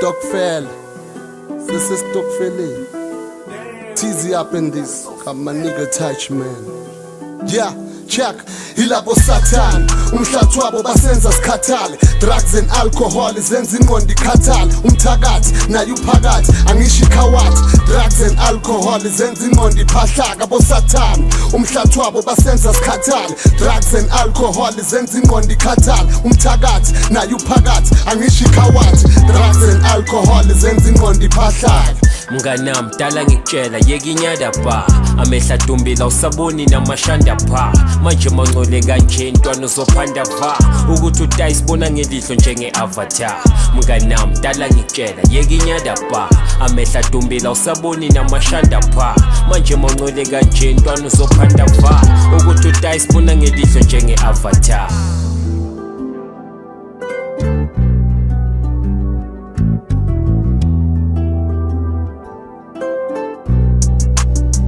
Stockfell. This is Stockfelling. Teasy up in this. Come my nigga touch man. Yeah, check. Ilabo Satan, umhlathi wabo basenza sikhathale. Drugs and alcohol zenza ingqondo ikhathale. Umthakathi naye uphakathi angisho ikhawathi. Drugs and alcohol zenza ingqondo iphahlaka. Abo Satan, umhlathi wabo basenza sikhathale. Drugs and alcohol zenza ingqondo ikhathale. Umthakathi naye uphakathi angisho ikhawathi. Drugs and alcohol zenza ingqondo iphahlaka. Mnganami dala ngikutshela yeka inyada ba amehla dumbila usaboni namashanda pha manje mangcole kanje intwana uzophanda va ukuthi utayisibona ngelihlo njenge-avatar. Mnganami dala ngikutshela yeka inyada ba amehla dumbila usaboni namashanda pha manje mangcole kanje intwana uzophanda va ukuthi utayisibona ngelihlo njenge-avatar.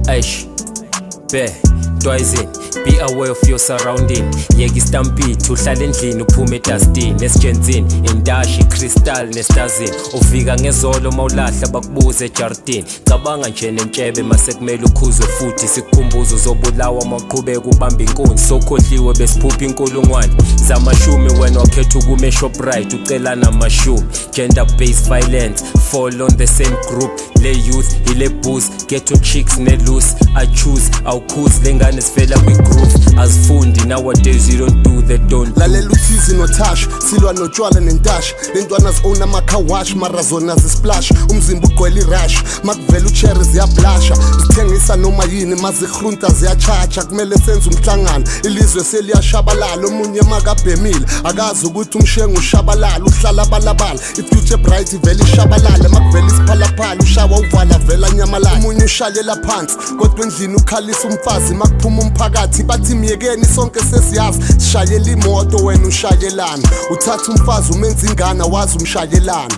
Aish, be, Dwayzin, be aware of your surrounding. Yeki stampede, uhlala endlini uphume edustini. Esjenzini, indashi, crystal, nestazini. Ufika ngezolo mawulahla bakubuze ejardini. Cabanga nje nentshebe mase kumele ukhuzwe futhi sikukhumbuzo zobulawa maqhubeka ubamba inkunzi. Sokhohliwe besiphupha inkulungwane zamashumi wena wakhetha ukume Shoprite ucela namashumi. Gender based violence fall on the same group. Le youth, ile booze, ghetto chicks ne loose. I choose, awukhuzi lengane sivela kwi-groove. Azifundi nowadays you don't do the don't. Lalela uthizi noTash, silwa notshwala nentash. Lentwana zi-own ama-carwash, mara zona zisplash. Umzimba ugcwele i-rush, makuvela ucherry ziyablasha. Zithengisa noma yini, mazihrunta ziyachacha. Kumele senze umhlangano, ilizwe seliyashabalala. Omunye makabhemile, akazi ukuthi umshengu ushabalala. Uhlala balabala, i-future bright ivele ishabalala. Makuvela isiphalaphala, ushawa uvala vela nyamalala. Omunye ushalela phansi, kodwa endlini ukhalisa umfazi. Makuphuma umphakathi, bathi myekeni sonke sesiyazi. Sishayela imoto wena ushayelana, uthatha umfazi umenza ingane wazi umshayelana.